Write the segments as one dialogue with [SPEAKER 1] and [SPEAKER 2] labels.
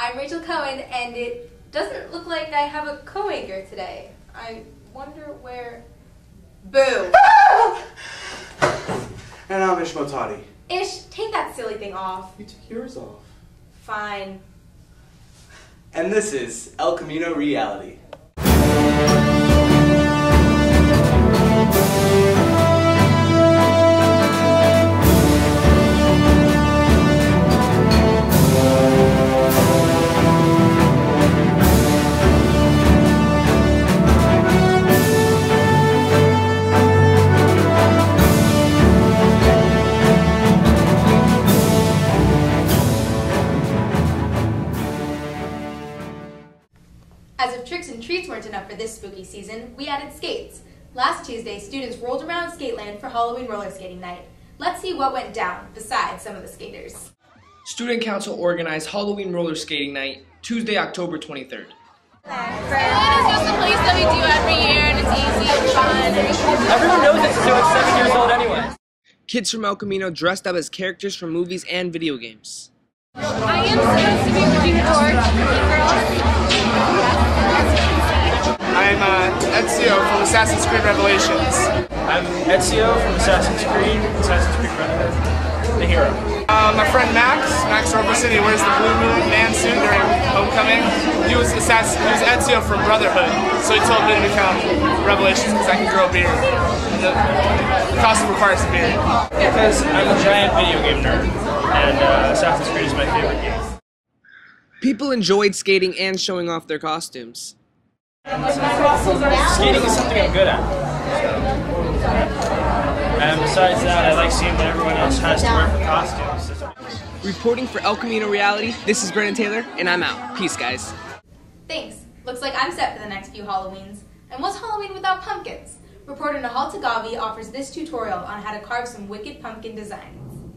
[SPEAKER 1] I'm Rachel Cohen, and it doesn't look like I have a co-anchor today. I wonder where... Boo!
[SPEAKER 2] And I'm Ish Motati.
[SPEAKER 1] Ish, take that silly thing off.
[SPEAKER 2] You took yours off.
[SPEAKER 1] Fine.
[SPEAKER 3] And this is El Camino Reality.
[SPEAKER 1] As if tricks and treats weren't enough for this spooky season, we added skates. Last Tuesday, students rolled around Skateland for Halloween roller skating night. Let's see what went down, besides some of the skaters.
[SPEAKER 4] Student Council organized Halloween roller skating night, Tuesday, October 23rd.
[SPEAKER 5] It's just a place that we do every year, and it's easy and fun.
[SPEAKER 4] Everyone knows it since you're like 7 years old anyway. Kids from El Camino dressed up as characters from movies and video games.
[SPEAKER 5] I am supposed to be looking forward to the girls.
[SPEAKER 6] I'm Ezio from Assassin's Creed Revelations.
[SPEAKER 7] I'm Ezio from Assassin's Creed Brotherhood, the hero.
[SPEAKER 6] My friend Max Roberson, he wears the Blue Moon Man suit during Homecoming. He was Ezio from Brotherhood, so he told me to become Revelations because I can grow a beard. The costume requires a beard.
[SPEAKER 7] Because I'm a giant video game nerd, and Assassin's Creed is my favorite game.
[SPEAKER 4] People enjoyed skating and showing off their costumes.
[SPEAKER 7] Skating is something I'm good at. And besides that, I like seeing what everyone else has to wear for costumes.
[SPEAKER 4] Reporting for El Camino Reality, this is Brennan Taylor, and I'm out. Peace, guys.
[SPEAKER 1] Thanks. Looks like I'm set for the next few Halloweens. And what's Halloween without pumpkins? Reporter Nahal Tagavi offers this tutorial on how to carve some wicked pumpkin designs.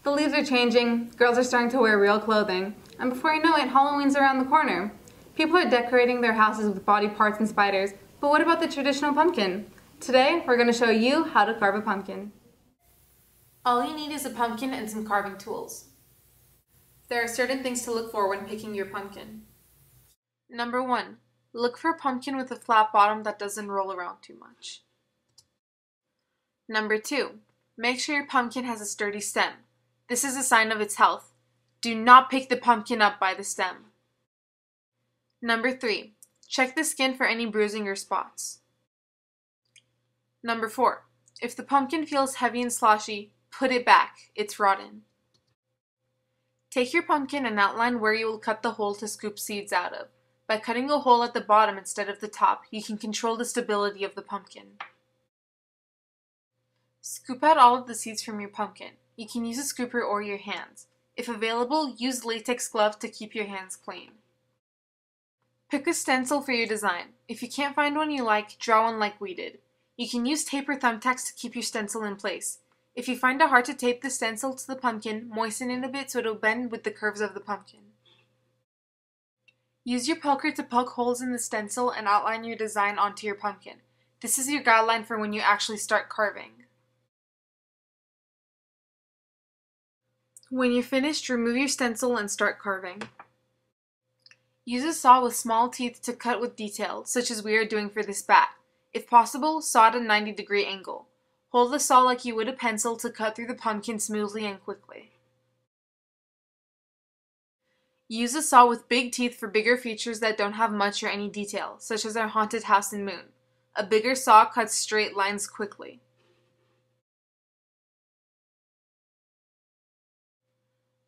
[SPEAKER 8] The leaves are changing, girls are starting to wear real clothing, and before you know it, Halloween's around the corner. People are decorating their houses with body parts and spiders, but what about the traditional pumpkin? Today, we're going to show you how to carve a pumpkin. All you need is a pumpkin and some carving tools. There are certain things to look for when picking your pumpkin. Number 1. Look for a pumpkin with a flat bottom that doesn't roll around too much. Number 2. Make sure your pumpkin has a sturdy stem. This is a sign of its health. Do not pick the pumpkin up by the stem. Number 3. Check the skin for any bruising or spots. Number 4. If the pumpkin feels heavy and sloshy, put it back. It's rotten. Take your pumpkin and outline where you will cut the hole to scoop seeds out of. By cutting a hole at the bottom instead of the top, you can control the stability of the pumpkin. Scoop out all of the seeds from your pumpkin. You can use a scooper or your hands. If available, use latex gloves to keep your hands clean. Pick a stencil for your design. If you can't find one you like, draw one like we did. You can use tape or thumbtacks to keep your stencil in place. If you find it hard to tape the stencil to the pumpkin, moisten it a bit so it'll bend with the curves of the pumpkin. Use your poker to poke holes in the stencil and outline your design onto your pumpkin. This is your guideline for when you actually start carving. When you're finished, remove your stencil and start carving. Use a saw with small teeth to cut with detail, such as we are doing for this bat. If possible, saw at a 90-degree angle. Hold the saw like you would a pencil to cut through the pumpkin smoothly and quickly. Use a saw with big teeth for bigger features that don't have much or any detail, such as our haunted house and moon. A bigger saw cuts straight lines quickly.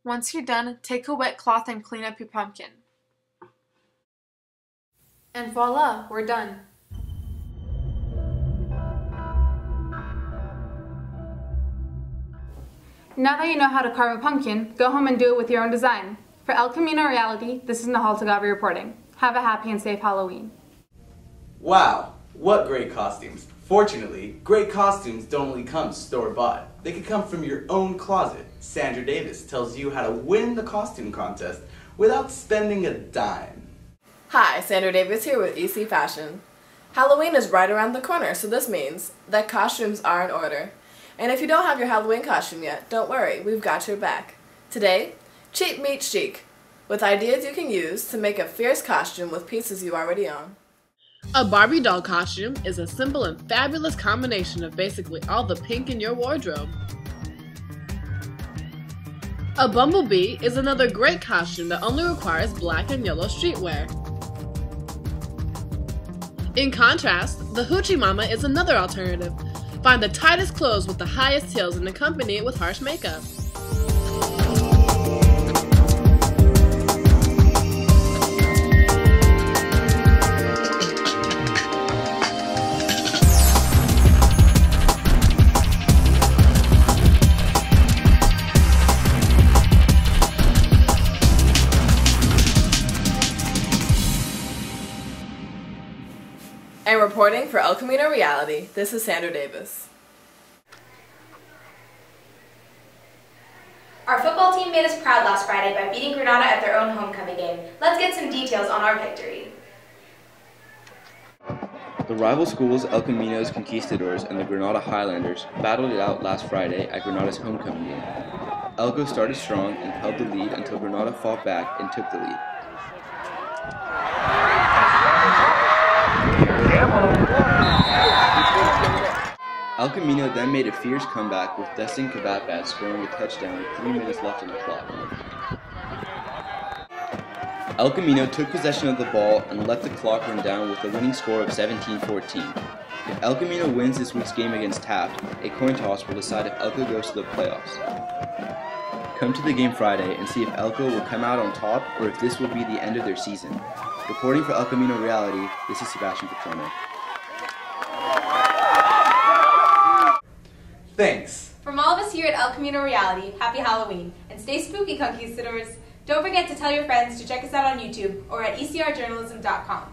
[SPEAKER 8] Once you're done, take a wet cloth and clean up your pumpkin. And voila, we're done. Now that you know how to carve a pumpkin, go home and do it with your own design. For El Camino Reality, this is Nahal Tagavi reporting. Have a happy and safe Halloween.
[SPEAKER 3] Wow, what great costumes. Fortunately, great costumes don't only come store-bought. They can come from your own closet. Sandra Davis tells you how to win the costume contest without spending a dime.
[SPEAKER 9] Hi, Sandra Davis here with EC Fashion. Halloween is right around the corner, so this means that costumes are in order. And if you don't have your Halloween costume yet, don't worry, we've got your back. Today, cheap meets chic. with ideas you can use to make a fierce costume with pieces you already own.
[SPEAKER 10] A Barbie doll costume is a simple and fabulous combination of basically all the pink in your wardrobe. A bumblebee is another great costume that only requires black and yellow streetwear. In contrast, the hoochie mama is another alternative. Find the tightest clothes with the highest heels and accompany it with harsh makeup.
[SPEAKER 9] And reporting for El Camino Reality, this is Sandra Davis.
[SPEAKER 1] Our football team made us proud last Friday by beating Granada at their own homecoming game. Let's get some details on our victory.
[SPEAKER 11] The rival schools El Camino's Conquistadors and the Granada Highlanders battled it out last Friday at Granada's homecoming game. Elco started strong and held the lead until Granada fought back and took the lead. El Camino then made a fierce comeback with Destin Cavapat scoring a touchdown with 3 minutes left on the clock. El Camino took possession of the ball and let the clock run down with a winning score of 17-14. If El Camino wins this week's game against Taft, a coin toss will decide if Elco goes to the playoffs. Come to the game Friday and see if Elco will come out on top or if this will be the end of their season. Reporting for El Camino Reality, this is Sebastian Petrone.
[SPEAKER 3] Thanks.
[SPEAKER 1] From all of us here at El Camino Reality, happy Halloween, and stay spooky, Conquistadors. Don't forget to tell your friends to check us out on YouTube or at ecrjournalism.com.